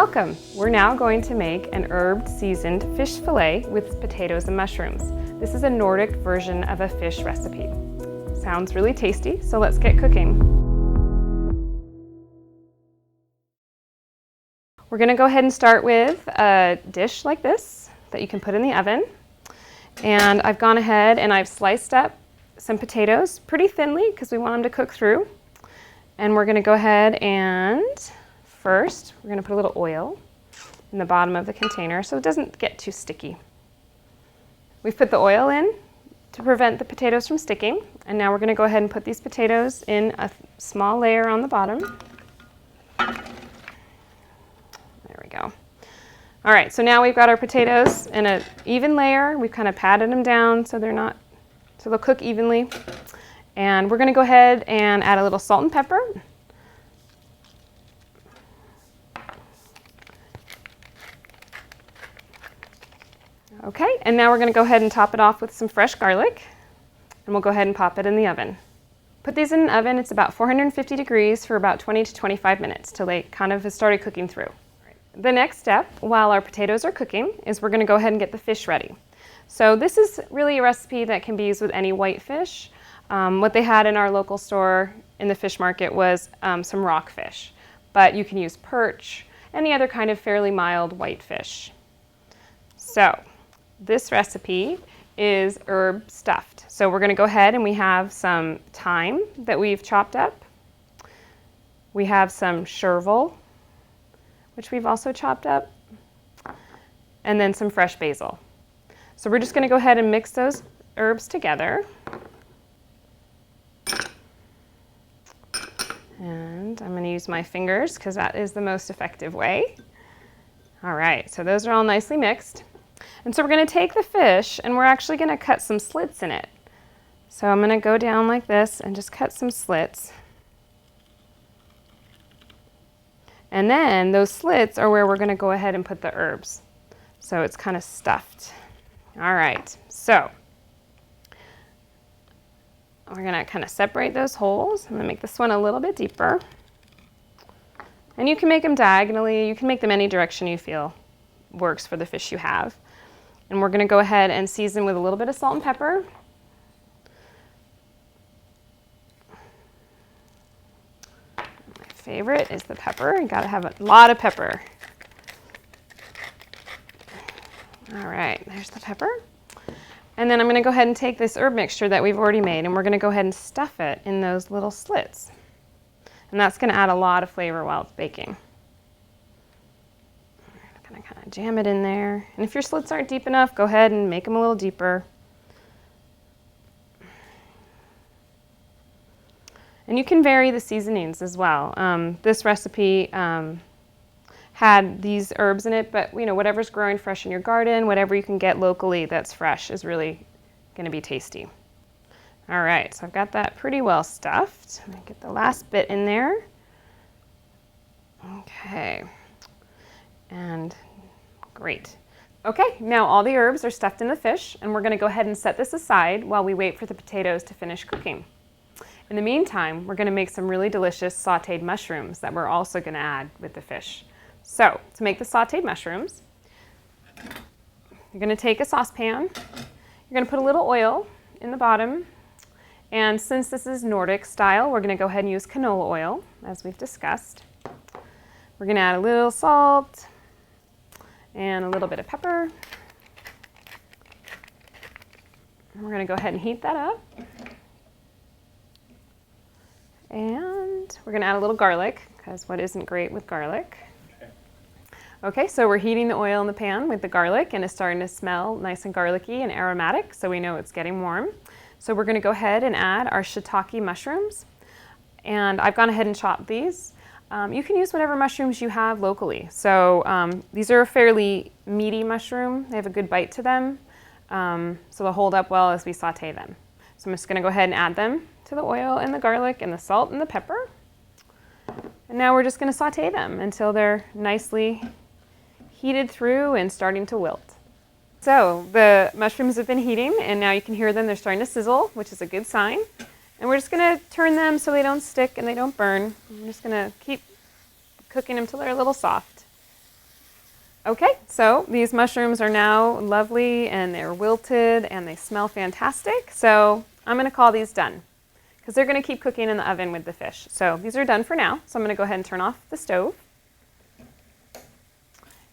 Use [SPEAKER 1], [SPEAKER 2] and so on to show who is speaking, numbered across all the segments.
[SPEAKER 1] Welcome! We're now going to make an herbed seasoned fish fillet with potatoes and mushrooms. This is a Nordic version of a fish recipe. Sounds really tasty, so let's get cooking. We're going to go ahead and start with a dish like this that you can put in the oven. And I've gone ahead and I've sliced up some potatoes pretty thinly because we want them to cook through. And we're going to go ahead and first, we're going to put a little oil in the bottom of the container so it doesn't get too sticky. We've put the oil in to prevent the potatoes from sticking. And now we're going to go ahead and put these potatoes in a small layer on the bottom. There we go. All right, so now we've got our potatoes in an even layer. We've kind of patted them down so they'll cook evenly. And we're going to go ahead and add a little salt and pepper. Okay, and now we're going to go ahead and top it off with some fresh garlic. And we'll go ahead and pop it in the oven. Put these in an oven. It's about 450 degrees for about 20 to 25 minutes till they kind of have started cooking through. The next step, while our potatoes are cooking, is we're going to go ahead and get the fish ready. So this is really a recipe that can be used with any white fish. What they had in our local store in the fish market was some rockfish, but you can use perch, any other kind of fairly mild white fish. So this recipe is herb stuffed. So we're going to go ahead and we have some thyme that we've chopped up. We have some chervil, which we've also chopped up, and then some fresh basil. So we're just going to go ahead and mix those herbs together. And I'm going to use my fingers because that is the most effective way. All right, so those are all nicely mixed. And so we're going to take the fish and we're actually going to cut some slits in it. So I'm going to go down like this and just cut some slits. And then those slits are where we're going to go ahead and put the herbs. So it's kind of stuffed. All right, so we're going to kind of separate those holes. I'm going to make this one a little bit deeper. And you can make them diagonally. You can make them any direction you feel works for the fish you have. And we're going to go ahead and season with a little bit of salt and pepper. My favorite is the pepper. You got to have a lot of pepper. All right, there's the pepper. And then I'm going to go ahead and take this herb mixture that we've already made and we're going to go ahead and stuff it in those little slits. And that's going to add a lot of flavor while it's baking. I'm going to kind of jam it in there. And if your slits aren't deep enough, go ahead and make them a little deeper. And you can vary the seasonings as well. This recipe had these herbs in it, but whatever's growing fresh in your garden, whatever you can get locally that's fresh is really going to be tasty. All right, so I've got that pretty well stuffed. I'm going to get the last bit in there. Okay, and great. Okay, now all the herbs are stuffed in the fish, and we're going to go ahead and set this aside while we wait for the potatoes to finish cooking. In the meantime, we're going to make some really delicious sauteed mushrooms that we're also going to add with the fish. So, to make the sauteed mushrooms, you're going to take a saucepan, you're going to put a little oil in the bottom, and since this is Nordic style, we're going to go ahead and use canola oil, as we've discussed. We're going to add a little salt and a little bit of pepper. And we're going to go ahead and heat that up. And we're going to add a little garlic, because what isn't great with garlic? Okay, so we're heating the oil in the pan with the garlic and it's starting to smell nice and garlicky and aromatic, so we know it's getting warm. So we're going to go ahead and add our shiitake mushrooms. And I've gone ahead and chopped these. You can use whatever mushrooms you have locally. So these are a fairly meaty mushroom. They have a good bite to them, so they'll hold up well as we saute them. So I'm just going to go ahead and add them to the oil and the garlic and the salt and the pepper. And now we're just going to saute them until they're nicely heated through and starting to wilt. So the mushrooms have been heating and now you can hear them, they're starting to sizzle, which is a good sign. And we're just going to turn them so they don't stick and they don't burn. I'm just going to keep cooking them till they're a little soft. Okay, so these mushrooms are now lovely and they're wilted and they smell fantastic. So I'm gonna call these done because they're gonna keep cooking in the oven with the fish. So these are done for now. So I'm gonna go ahead and turn off the stove.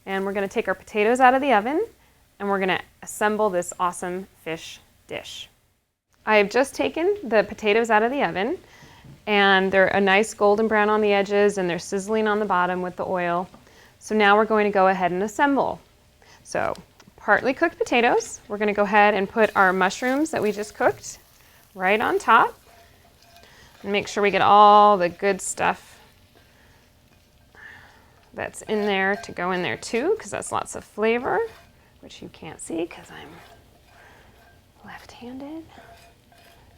[SPEAKER 1] And we're gonna take our potatoes out of the oven and we're gonna assemble this awesome fish dish. I have just taken the potatoes out of the oven and they're a nice golden brown on the edges and they're sizzling on the bottom with the oil. So now we're going to go ahead and assemble. So partly cooked potatoes, we're going to go ahead and put our mushrooms that we just cooked right on top. And make sure we get all the good stuff that's in there to go in there too, because that's lots of flavor, which you can't see because I'm left-handed.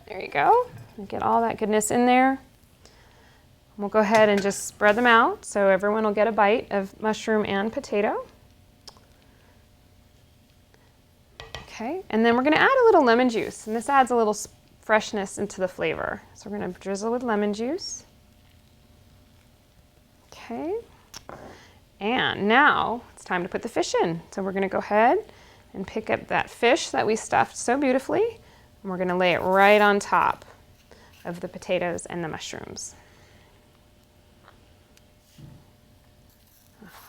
[SPEAKER 1] There you go. And get all that goodness in there. We'll go ahead and just spread them out so everyone will get a bite of mushroom and potato. Okay, and then we're going to add a little lemon juice, and this adds a little freshness into the flavor. So we're going to drizzle with lemon juice. Okay, and now it's time to put the fish in. So we're going to go ahead and pick up that fish that we stuffed so beautifully, and we're going to lay it right on top of the potatoes and the mushrooms.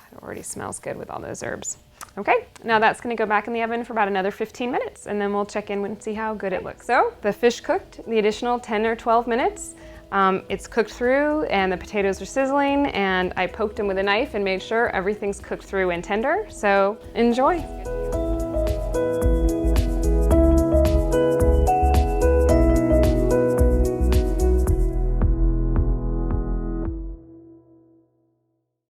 [SPEAKER 1] It already smells good with all those herbs. Okay, now that's going to go back in the oven for about another 15 minutes and then we'll check in and see how good it looks. So the fish cooked the additional 10 or 12 minutes. It's cooked through and the potatoes are sizzling and I poked them with a knife and made sure everything's cooked through and tender. So enjoy.